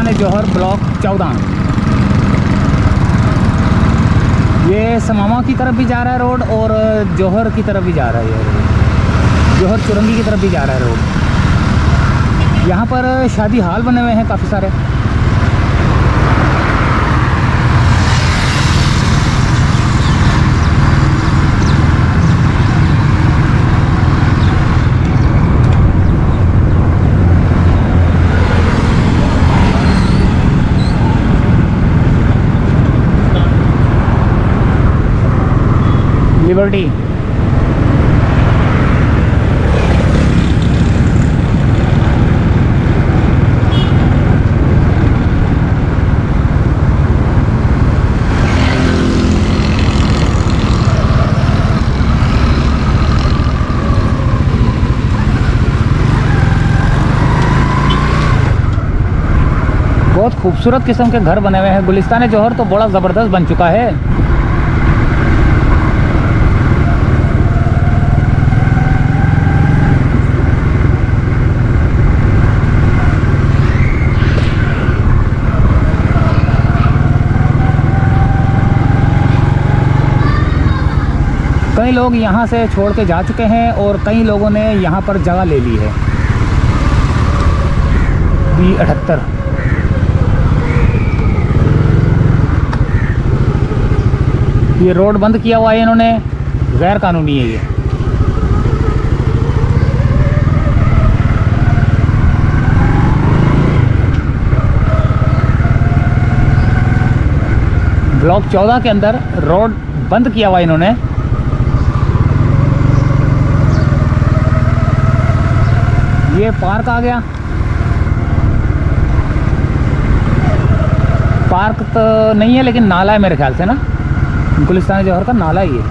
गुलिस्तान जौहर block 14। ये समामा की तरफ भी जा रहा है रोड और जौहर की तरफ भी जा रहा है, ये जौहर चुरंगी की तरफ भी जा रहा है रोड। यहाँ पर शादी हाल बने हुए हैं काफ़ी सारे। लिबर्टी बहुत खूबसूरत किस्म के घर बने हुए हैं। गुलिस्तान जौहर तो बड़ा ज़बरदस्त बन चुका है। कई लोग यहाँ से छोड़ के जा चुके हैं और कई लोगों ने यहाँ पर जगह ले ली है। B78 ये रोड बंद किया हुआ है इन्होंने, गैर कानूनी है ये। ब्लॉक 14 के अंदर रोड बंद किया हुआ है इन्होंने। ये पार्क आ गया। पार्क तो नहीं है लेकिन नाला है मेरे ख्याल से ना, गुलिस्तान जौहर का नाला ही है।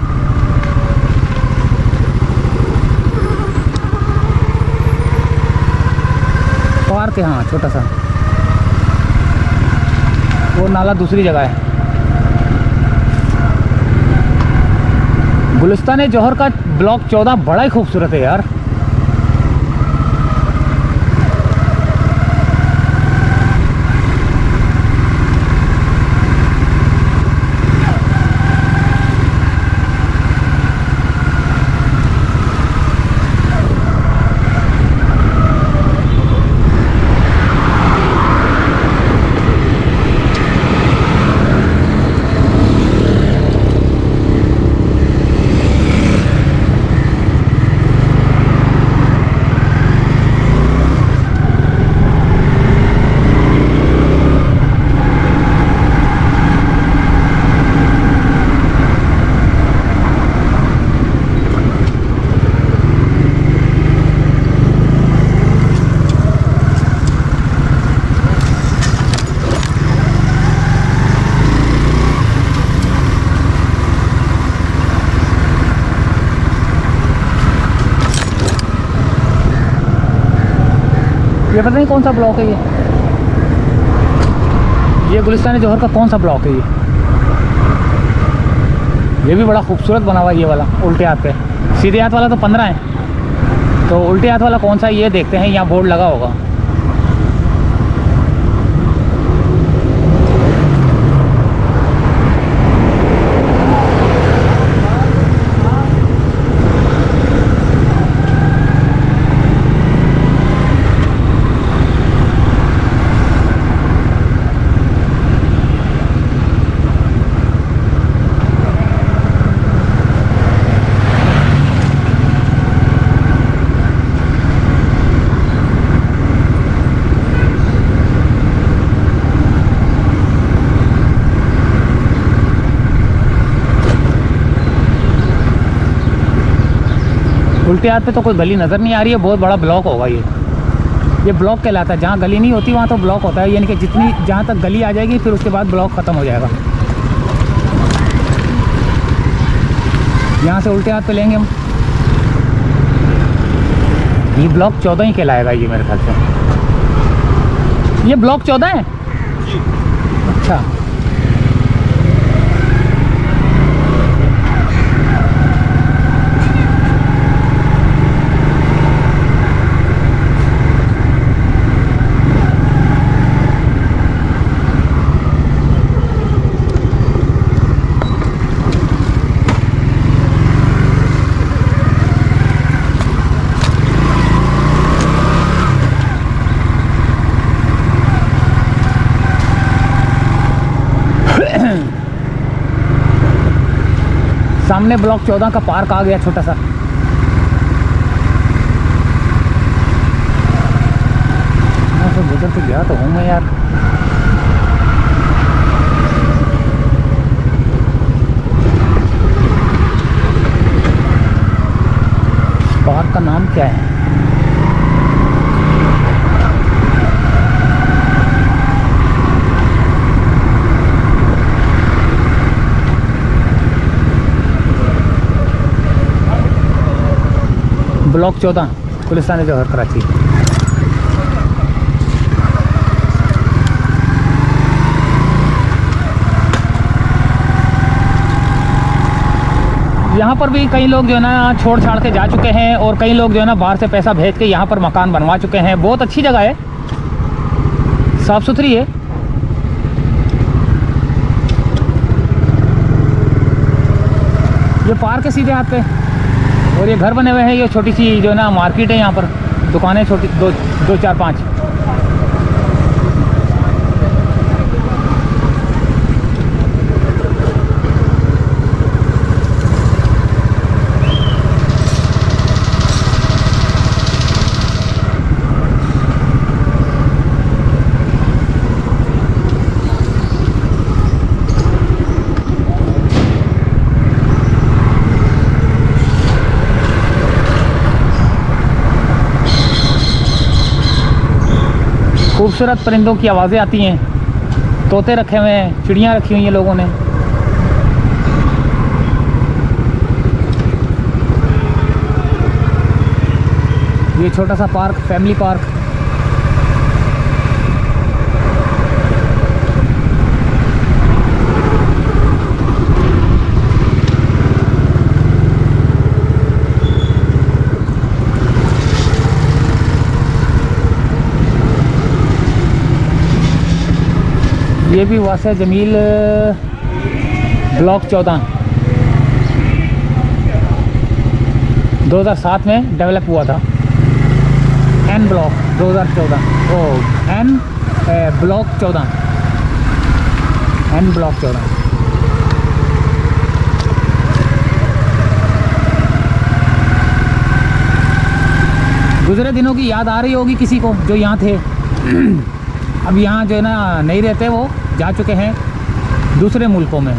पार्क है हाँ, छोटा सा। वो नाला दूसरी जगह है। गुलिस्तान जौहर का ब्लॉक 14 बड़ा ही खूबसूरत है यार। ये पता नहीं कौन सा ब्लॉक है ये गुलिस्तान जौहर का कौन सा ब्लॉक है ये भी बड़ा खूबसूरत बना हुआ है ये वाला। उल्टे हाथ पे, सीधे हाथ वाला तो 15 है, तो उल्टे हाथ वाला कौन सा है ये देखते हैं। यहाँ बोर्ड लगा होगा। उल्टे हाथ पे तो कोई गली नज़र नहीं आ रही है। बहुत बड़ा ब्लॉक होगा ये ब्लॉक कहलाता है। जहाँ गली नहीं होती वहाँ तो ब्लॉक होता है, यानी कि जितनी जहाँ तक गली आ जाएगी फिर उसके बाद ब्लॉक ख़त्म हो जाएगा। यहाँ से उल्टे हाथ पे लेंगे हम, ये ब्लॉक 14 ही कहलाएगा ये मेरे ख्याल से। ये ब्लॉक 14 है। अच्छा, सामने ब्लॉक 14 का पार्क आ गया छोटा सा। तो गुजर के गया तो हूँ मैं यार। पार्क का नाम क्या है? ब्लॉक 14 गुलिस्तान जौहर कराची। यहाँ पर भी कई लोग जो है ना छोड़ छाड़ के जा चुके हैं और कई लोग जो है ना बाहर से पैसा भेज के यहाँ पर मकान बनवा चुके हैं। बहुत अच्छी जगह है, साफ़ सुथरी है। ये पार्क है सीधे हाथ पे और ये घर बने हुए हैं। ये छोटी सी जो है ना मार्केट है, यहाँ पर दुकानें छोटी दो चार पाँच। खूबसूरत परिंदों की आवाज़ें आती हैं। तोते रखे हुए हैं, चिड़ियाँ रखी हुई हैं लोगों ने। ये छोटा सा पार्क, फैमिली पार्क। ये भी वासिया जमील ब्लॉक 14 2007 में डेवलप हुआ था। N block 2014 N block 14 N block 14। गुजरे दिनों की याद आ रही होगी किसी को जो यहाँ थे। अब यहाँ जो है ना नहीं रहते, वो जा चुके हैं दूसरे मुल्कों में।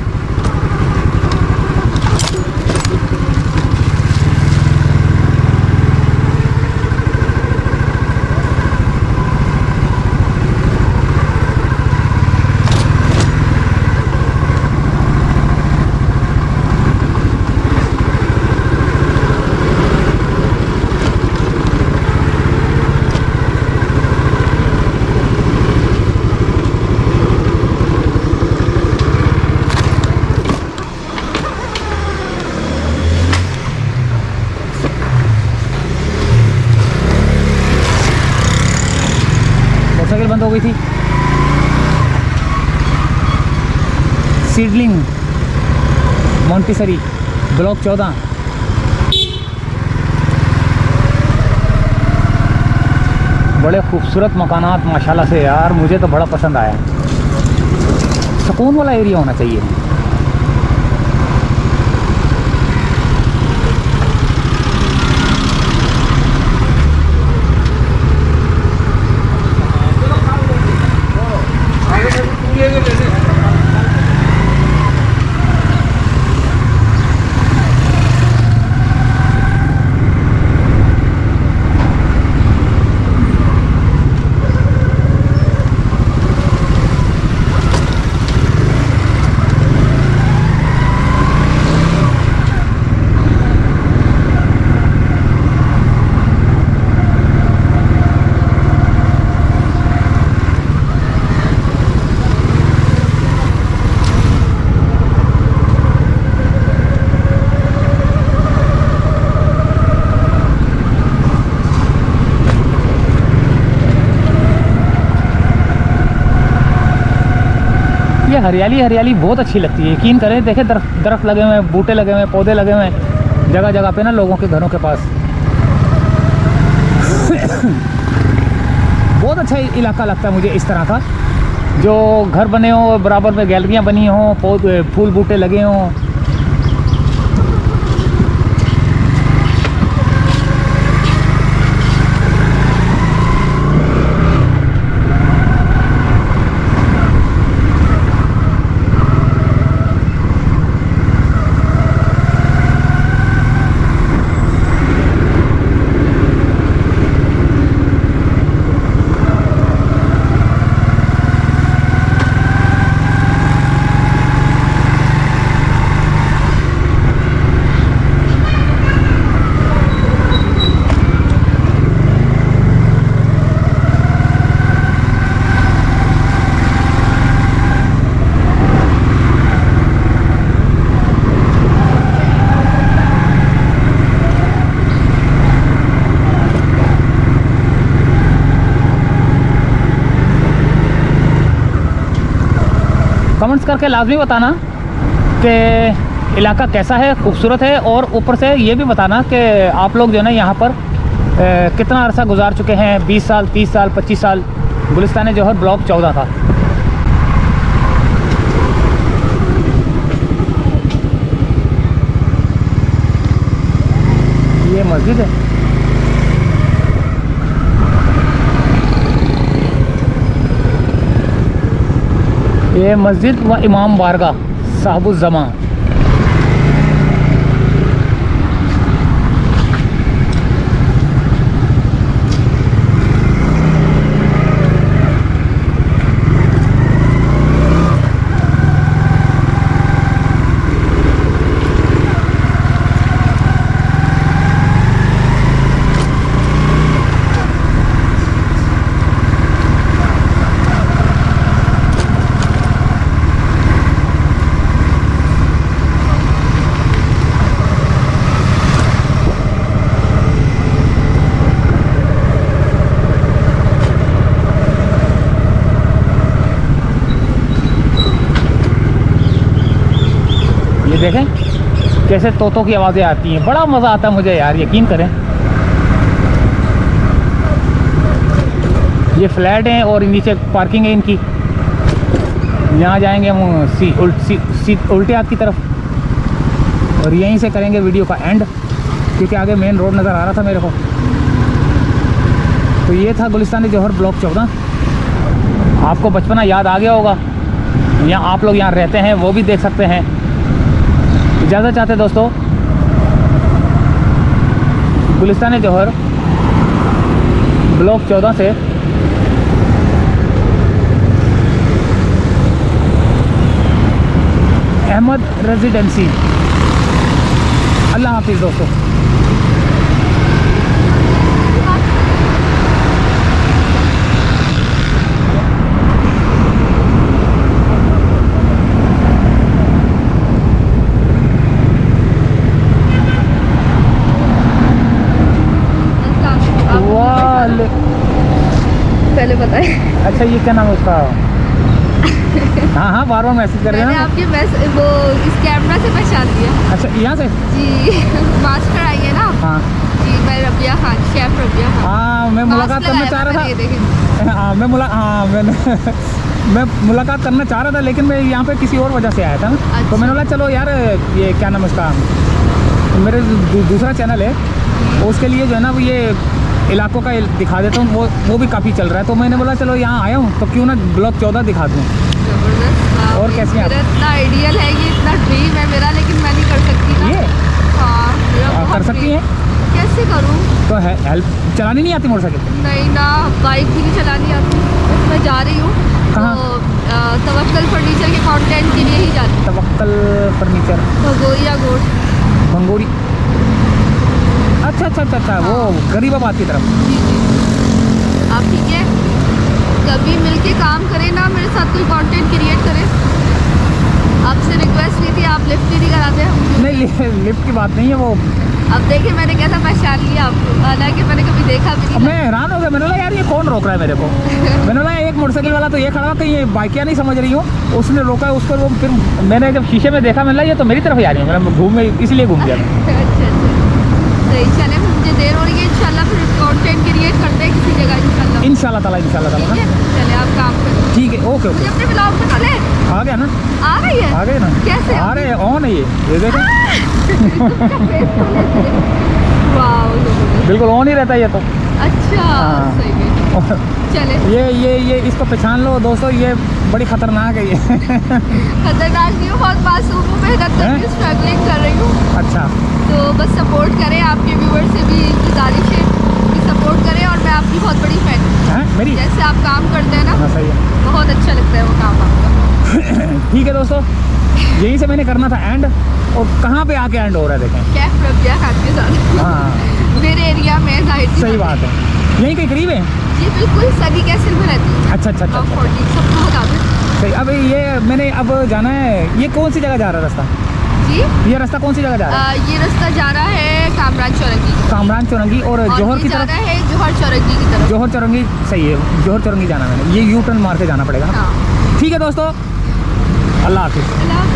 मोटरसाइकिल बंद हो गई थी। Seedling Montessori block 14। बड़े खूबसूरत मकानात माशाल्लाह से यार, मुझे तो बड़ा पसंद आया। सुकून वाला एरिया होना चाहिए। ये हरियाली हरियाली बहुत अच्छी लगती है। यकीन करें, देखें दरख्त लगे हुए हैं, बूटे लगे हुए हैं, पौधे लगे हुए हैं जगह जगह पे ना, लोगों के घरों के पास। बहुत अच्छा इलाका लगता है मुझे इस तरह का, जो घर बने हों, बराबर में गैलरियाँ बनी हों, पौधे फूल बूटे लगे हों। कमेंट्स करके लाजमी बताना कि इलाका कैसा है, खूबसूरत है, और ऊपर से ये भी बताना कि आप लोग जो है ना यहाँ पर कितना अरसा गुजार चुके हैं, 20 साल, 30 साल, 25 साल। गुलिस्तान जौहर ब्लॉक 14 था। ये मस्जिद है। ये मस्जिद व इमाम बारगाह साहिबुज़्ज़मा। देखें कैसे तोतों की आवाज़ें आती हैं, बड़ा मज़ा आता है मुझे यार, यकीन करें। ये फ्लैट हैं और नीचे पार्किंग है इनकी। यहाँ जाएंगे हम उल्टे हाथ की तरफ और यहीं से करेंगे वीडियो का एंड, क्योंकि आगे मेन रोड नज़र आ रहा था मेरे को। तो ये था गुलिस्तान जौहर ब्लॉक 14। आपको बचपना याद आ गया होगा, यहाँ आप लोग यहाँ रहते हैं वो भी देख सकते हैं। इजाज़त चाहते दोस्तों, गुलिस्तान जौहर ब्लॉक 14 से अहमद रेजिडेंसी। अल्लाह हाफिज़ दोस्तों। पहले बताए। अच्छा ये क्या नाम है उसका? हाँ हाँ, बार बार मैसेज कर रहे हैं। मैंने आपके वो इस कैमरा से पहचान लिया। अच्छा यहाँ से? जी मास्टर आई है ना। हाँ जी, मैं रबिया खान, शेफ रबिया खान। हाँ मैं मुलाकात करना चाह रहा था। हाँ मैं मुलाकात करना चाह रहा था, लेकिन मैं यहाँ पे किसी और वजह से आया था ना। अच्छा। तो मैंने बोला चलो यार ये क्या नाम है उसका, मेरे दूसरा चैनल है उसके लिए जो है ना वो ये इलाकों का दिखा देता हूँ, वो भी काफ़ी चल रहा है। तो मैंने बोला चलो यहाँ आया हूँ तो क्यों ना ब्लॉक 14 दिखा दूँ। जबरदस्त। और कैसे हैं आप? इतना आइडियल है ये, इतना ड्रीम है मेरा, लेकिन मैं नहीं कर सकती ना। ये हाँ कर सकती हैं? कैसे करूँ? तो है हेल्प चलानी नहीं आती मोटरसाइकिल? नहीं ना, बाइक भी नहीं चलानी आती। मैं जा रही हूँ तवक्कल फर्नीचर के कंटेंट के लिए ही जा रही हूँ। तवक्कल फर्नीचर, भगोरिया गोड, भंगोरी। अच्छा अच्छा अच्छा अच्छा, वो गरीबाबाद की तरफ। जी जी। आप ठीक है, कभी मिलके काम करें ना, मेरे साथ कोई कंटेंट क्रिएट करें। आपसे रिक्वेस्ट की थी, आप लिफ्ट नहीं कराते हम। नहीं लिफ्ट की बात नहीं है वो। अब देखिए मैंने कैसा पहचान लिया आपको, हालांकि मैंने कभी देखा भी नहीं। मैं हैरान हो गया, मैंने बोला यार ये कौन रोक रहा है मेरे को। मैंने बोला एक मोटरसाइकिल वाला तो ये खड़ा था, ये बाइकिया नहीं समझ रही हूँ, उसने रोका है उसको। वो फिर मैंने जब शीशे में देखा, मैंने ये तो मेरी तरफ ही आ रही है, मैं घूम इसलिए घूम गया। अच्छा सही, चले मुझे देर हो रही है, इंशाल्लाह फिर कंटेंट क्रिएट करते हैं किसी जगह इंशाल्लाह ताला। चले आप काम करें। ठीक है, ओके ओके। अपने ब्लॉग में डाले आ गया ना? आ गई है? आ गए ना? कैसे आ रहे हैं? ऑन है ये देखो। बिल्कुल ऑन ही रहता है ये तो। अच्छा सही है। चले ये इसको पहचान लो दोस्तों, ये बड़ी खतरनाक है। ये खतरनाक नहीं हूँ, बहुत मासूम हूँ, मैं स्ट्रगलिंग कर रही हूँ। अच्छा, तो बस सपोर्ट करें, आपके व्यूअर से भी गुजारिश है कि सपोर्ट करें, और मैं आपकी बहुत बड़ी फैन हूँ। मेरी जैसे आप काम करते हैं ना। हाँ, सही है, बहुत अच्छा लगता है वो काम आपका। ठीक है दोस्तों, यहीं से मैंने करना था एंड, और कहाँ पे आके एंड हो रहा है देखें, शेफ रबिया खान के साथ। हाँ मेरे एरिया में सही बात है, यहीं के करीब है जी, बिल्कुल सभी कैसल में रहती है। अच्छा अच्छा अच्छा, सबको बता दें। सही। अब ये मैंने अब जाना है, ये कौन सी जगह जा रहा है रास्ता जी? ये रास्ता कौन सी जगह जा रहा है? ये रास्ता जा रहा है कामरान चौरंगी। कामरान चौरंगी और जौहर की तरफ है, जौहर चौरंगी की तरफ। जौहर चौरंगी, सही है, जौहर चौरंगी जाना मैंने, ये यू टर्न मार के जाना पड़ेगा। हाँ। ठीक है दोस्तों, अल्लाह हाफिज़। अल्लाह हाफिज़।